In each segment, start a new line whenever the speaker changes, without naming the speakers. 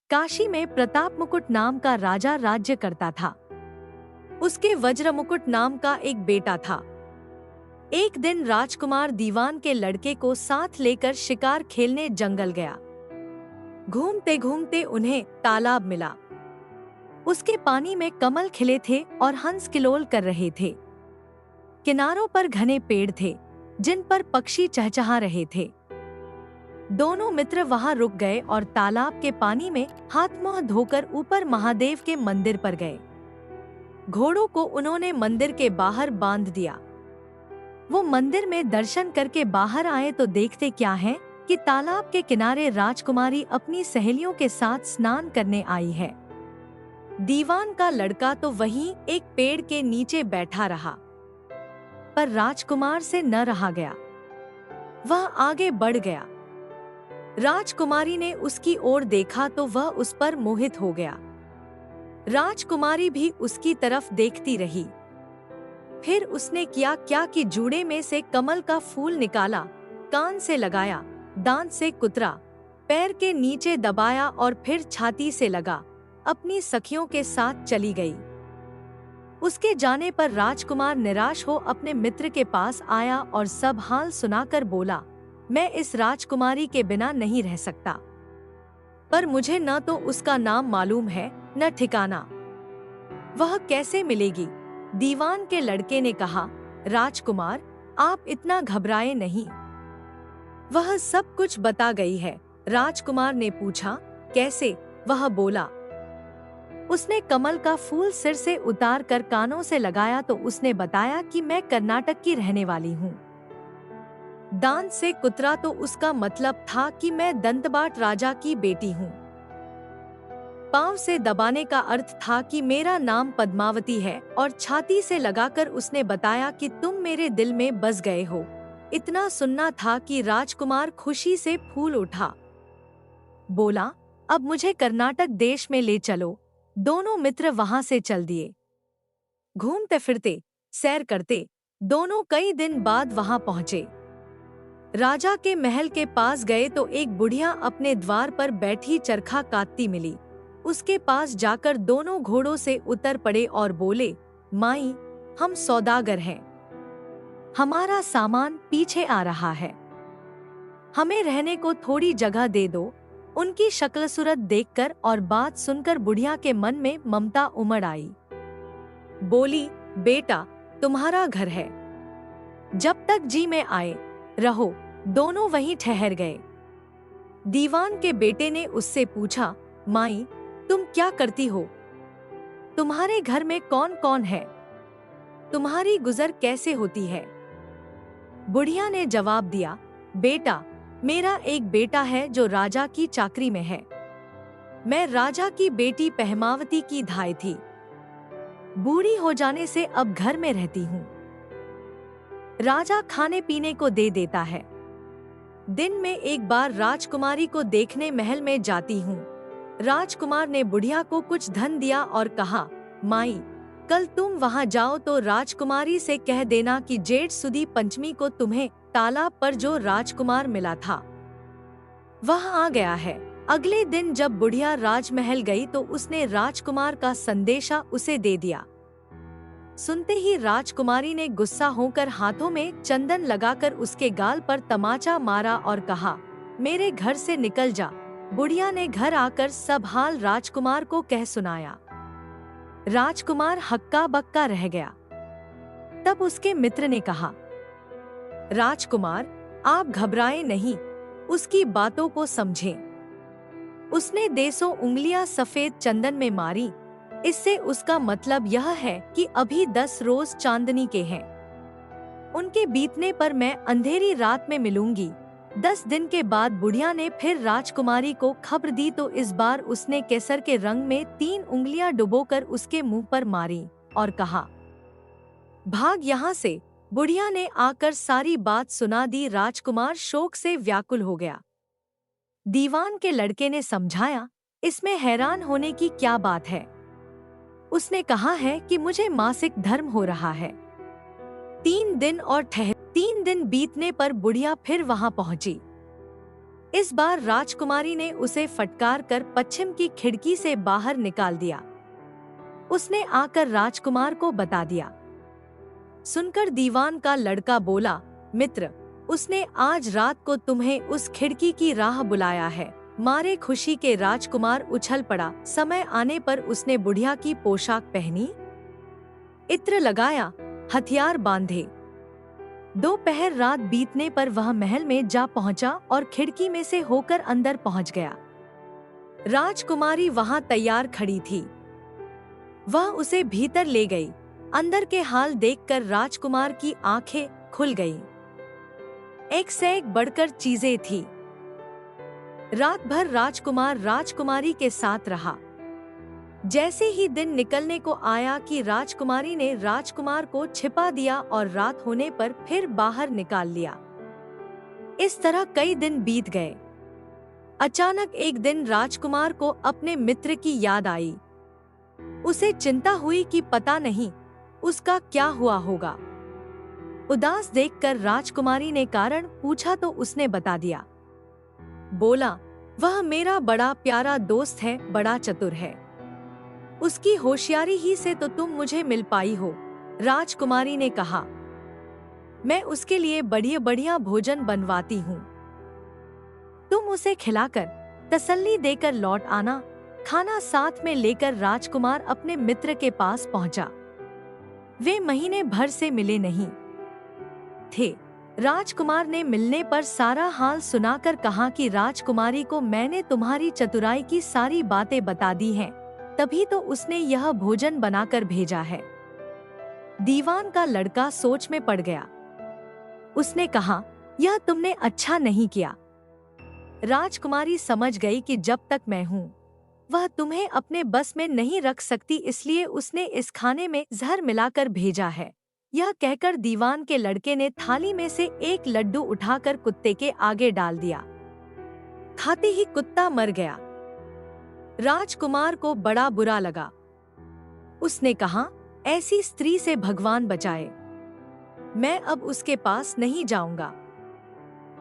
काशी में प्रताप मुकुट नाम का राजा राज्य करता था। उसके वज्र मुकुट नाम का एक बेटा था। एक दिन राजकुमार दीवान के लड़के को साथ लेकर शिकार खेलने जंगल गया। घूमते घूमते उन्हें तालाब मिला। उसके पानी में कमल खिले थे और हंस किलोल कर रहे थे। किनारों पर घने पेड़ थे जिन पर पक्षी चहचहा रहे थे। दोनों मित्र वहां रुक गए और तालाब के पानी में हाथ मुंह धोकर ऊपर महादेव के मंदिर पर गए। घोड़ों को उन्होंने मंदिर के बाहर बांध दिया। वो मंदिर में दर्शन करके बाहर आए तो देखते क्या है कि तालाब के किनारे राजकुमारी अपनी सहेलियों के साथ स्नान करने आई है। दीवान का लड़का तो वहीं एक पेड़ के नीचे बैठा रहा, पर राजकुमार से न रहा गया। वह आगे बढ़ गया। राजकुमारी ने उसकी ओर देखा तो वह उस पर मोहित हो गया। राजकुमारी भी उसकी तरफ देखती रही। फिर उसने किया क्या कि जूड़े में से कमल का फूल निकाला, कान से लगाया, दांत से कुतरा, पैर के नीचे दबाया और फिर छाती से लगा, अपनी सखियों के साथ चली गई। उसके जाने पर राजकुमार निराश हो अपने मित्र के पास आया और सब हाल सुनाकर बोला, मैं इस राजकुमारी के बिना नहीं रह सकता, पर मुझे न तो उसका नाम मालूम है न ठिकाना। वह कैसे मिलेगी? दीवान के लड़के ने कहा, राजकुमार आप इतना घबराए नहीं, वह सब कुछ बता गई है। राजकुमार ने पूछा, कैसे? वह बोला, उसने कमल का फूल सिर से उतार कर कानों से लगाया तो उसने बताया कि मैं कर्नाटक की रहने वाली हूँ। दांत से कुतरा तो उसका मतलब था कि मैं दंतबाट राजा की बेटी हूँ। पांव से दबाने का अर्थ था कि मेरा नाम पद्मावती है और छाती से लगाकर उसने बताया कि तुम मेरे दिल में बस गए हो। इतना सुनना था कि राजकुमार खुशी से फूल उठा। बोला, अब मुझे कर्नाटक देश में ले चलो। दोनों मित्र वहां से चल दिए। घूमते फिरते, सैर करते दोनों कई दिन बाद वहां पहुंचे। राजा के महल के पास गए तो एक बुढ़िया अपने द्वार पर बैठी चरखा काटती मिली। उसके पास जाकर दोनों घोड़ों से उतर पड़े और बोले, माई, हम सौदागर हैं, हमारा सामान पीछे आ रहा है, हमें रहने को थोड़ी जगह दे दो। उनकी शक्ल सूरत देखकर और बात सुनकर बुढ़िया के मन में ममता उमड़ आई। बोली, बेटा तुम्हारा घर है, जब तक जी में आए रहो। दोनों वहीं ठहर गए। दीवान के बेटे ने उससे पूछा, माई तुम क्या करती हो? तुम्हारे घर में कौन कौन है? तुम्हारी गुजर कैसे होती है? बुढ़िया ने जवाब दिया, बेटा मेरा एक बेटा है जो राजा की चाकरी में है। मैं राजा की बेटी पहमावती की धाई थी। बूढ़ी हो जाने से अब घर में रहती हूँ। राजा खाने पीने को दे देता है। दिन में एक बार राजकुमारी को देखने महल में जाती हूँ। राजकुमार ने बुढ़िया को कुछ धन दिया और कहा, माई कल तुम वहां जाओ तो राजकुमारी से कह देना कि जेठ सुदी पंचमी को तुम्हें तालाब पर जो राजकुमार मिला था वह आ गया है। अगले दिन जब बुढ़िया राजमहल गई तो उसने राजकुमार का संदेशा उसे दे दिया। सुनते ही राजकुमारी ने गुस्सा होकर हाथों में चंदन लगाकर उसके गाल पर तमाचा मारा और कहा, मेरे घर से निकल जा। बुढ़िया ने घर आकर सब हाल राजकुमार को कह सुनाया। राजकुमार हक्का बक्का रह गया। तब उसके मित्र ने कहा, राजकुमार आप घबराएं नहीं, उसकी बातों को समझें। उसने देसों उंगलियां सफेद चंदन में मारी, इससे उसका मतलब यह है कि अभी 10 रोज चांदनी के हैं। उनके बीतने पर मैं अंधेरी रात में मिलूंगी। 10 दिन के बाद बुढ़िया ने फिर राजकुमारी को खबर दी तो इस बार उसने केसर के रंग में 3 उंगलियां डुबोकर उसके मुंह पर मारी और कहा, भाग यहाँ से। बुढ़िया ने आकर सारी बात सुना दी। राजकुमार शोक से व्याकुल हो गया। दीवान के लड़के ने समझाया, इसमें हैरान होने की क्या बात है? उसने कहा है कि मुझे मासिक धर्म हो रहा है। 3 दिन बीतने पर बुढ़िया फिर वहां पहुंची। इस बार राजकुमारी ने उसे फटकार कर पश्चिम की खिड़की से बाहर निकाल दिया। उसने आकर राजकुमार को बता दिया। सुनकर दीवान का लड़का बोला, मित्र, उसने आज रात को तुम्हें उस खिड़की की राह बुलाया है। मारे खुशी के राजकुमार उछल पड़ा। समय आने पर उसने बुढ़िया की पोशाक पहनी, इत्र लगाया, हथियार बांधे। दोपहर रात बीतने पर वह महल में जा पहुंचा और खिड़की में से होकर अंदर पहुंच गया। राजकुमारी वहां तैयार खड़ी थी। वह उसे भीतर ले गई। अंदर के हाल देखकर राजकुमार की आंखें खुल गईं। एक से एक बढ़कर चीजें थी। रात भर राजकुमार राजकुमारी के साथ रहा। जैसे ही दिन निकलने को आया कि राजकुमारी ने राजकुमार को छिपा दिया और रात होने पर फिर बाहर निकाल लिया। इस तरह कई दिन बीत गए। अचानक एक दिन राजकुमार को अपने मित्र की याद आई। उसे चिंता हुई कि पता नहीं उसका क्या हुआ होगा। उदास देखकर राजकुमारी ने कारण पूछा तो उसने बता दिया। बोला, वह मेरा बड़ा प्यारा दोस्त है, बड़ा चतुर है। उसकी होशियारी ही से तो तुम मुझे मिल पाई हो। राजकुमारी ने कहा, मैं उसके लिए बढ़िया बढ़िया भोजन बनवाती हूँ। तुम उसे खिलाकर तसल्ली देकर लौट आना। खाना साथ में लेकर राजकुमार अपने मित्र के पास पहुंचा। वे महीने भर से मिले नहीं थे। राजकुमार ने मिलने पर सारा हाल सुनाकर कहा कि राजकुमारी को मैंने तुम्हारी चतुराई की सारी बातें बता दी हैं, तभी तो उसने यह भोजन बनाकर भेजा है। दीवान का लड़का सोच में पड़ गया। उसने कहा, यह तुमने अच्छा नहीं किया। राजकुमारी समझ गई कि जब तक मैं हूँ वह तुम्हें अपने बस में नहीं रख सकती, इसलिए उसने इस खाने में जहर मिलाकर भेजा है। यह कहकर दीवान के लड़के ने थाली में से एक लड्डू उठाकर कुत्ते के आगे डाल दिया। खाते ही कुत्ता मर गया। राजकुमार को बड़ा बुरा लगा। उसने कहा, ऐसी स्त्री से भगवान बचाए, मैं अब उसके पास नहीं जाऊंगा।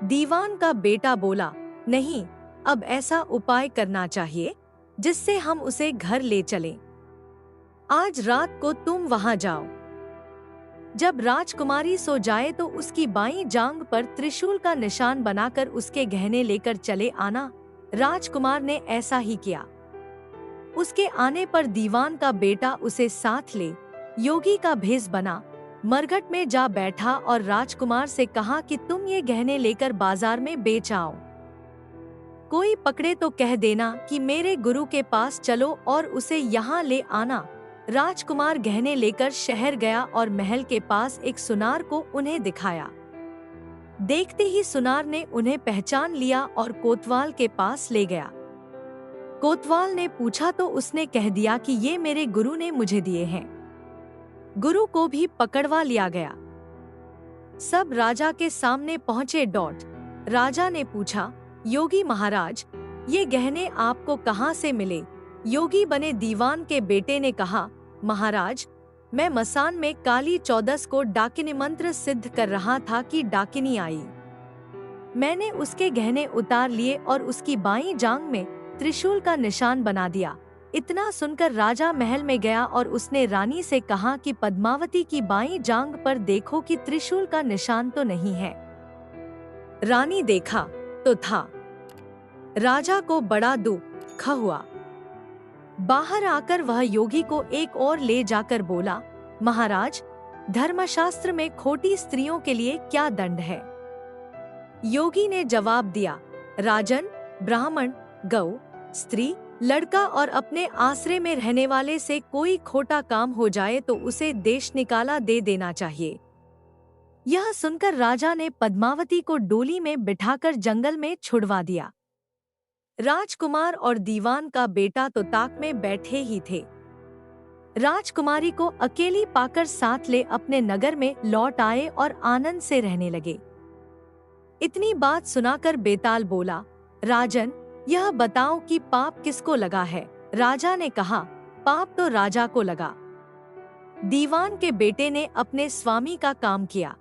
दीवान का बेटा बोला, नहीं, अब ऐसा उपाय करना चाहिए जिससे हम उसे घर ले चलें। आज रात को तुम वहां जाओ। जब राजकुमारी सो जाए तो उसकी बाईं जांघ पर त्रिशूल का निशान बनाकर उसके गहने लेकर चले आना। राजकुमार ने ऐसा ही किया। उसके आने पर दीवान का बेटा उसे साथ ले योगी का भेष बना, मरघट में जा बैठा और राजकुमार से कहा कि तुम ये गहने लेकर बाजार में बेच आओ। कोई पकड़े तो कह देना कि मेरे गुरु के पास चलो और उसे यहाँ ले आना। राजकुमार गहने लेकर शहर गया और महल के पास एक सुनार को उन्हें दिखाया। देखते ही सुनार ने उन्हें पहचान लिया और कोतवाल के पास ले गया। कोतवाल ने पूछा तो उसने कह दिया कि ये मेरे गुरु ने मुझे दिए हैं। गुरु को भी पकड़वा लिया गया। सब राजा के सामने पहुंचे। राजा ने पूछा, योगी महाराज, ये गहने आपको कहाँ से मिले? योगी बने दीवान के बेटे ने कहा, महाराज, मैं मसान में काली चौदस को डाकिनी मंत्र सिद्ध कर रहा था कि डाकिनी आई। मैंने उसके गहने उतार लिए और उसकी बाईं जांघ में त्रिशूल का निशान बना दिया। इतना सुनकर राजा महल में गया और उसने रानी से कहा कि पद्मावती की बाईं जांघ पर देखो कि त्रिशूल का निशान तो नहीं है। रानी देखा तो था। राजा को बड़ा दुख हुआ। बाहर आकर वह योगी को एक और ले जाकर बोला, महाराज, धर्मशास्त्र में खोटी स्त्रियों के लिए क्या दंड है? योगी ने जवाब दिया, राजन, ब्राह्मण, गौ, स्त्री, लड़का और अपने आश्रय में रहने वाले से कोई खोटा काम हो जाए तो उसे देश निकाला दे देना चाहिए। यह सुनकर राजा ने पद्मावती को डोली में बिठाकर जंगल में छुड़वा दिया। राजकुमार और दीवान का बेटा तो ताक में बैठे ही थे। राजकुमारी को अकेली पाकर साथ ले अपने नगर में लौट आए और आनंद से रहने लगे। इतनी बात सुनाकर बेताल बोला, राजन, यह बताओ कि पाप किसको लगा है? राजा ने कहा, पाप तो राजा को लगा। दीवान के बेटे ने अपने स्वामी का काम किया।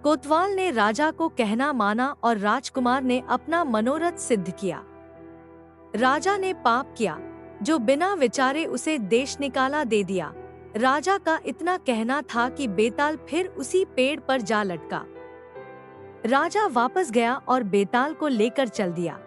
कोतवाल ने राजा को कहना माना और राजकुमार ने अपना मनोरथ सिद्ध किया। राजा ने पाप किया, जो बिना विचारे उसे देश निकाला दे दिया। राजा का इतना कहना था कि बेताल फिर उसी पेड़ पर जा लटका। राजा वापस गया और बेताल को लेकर चल दिया।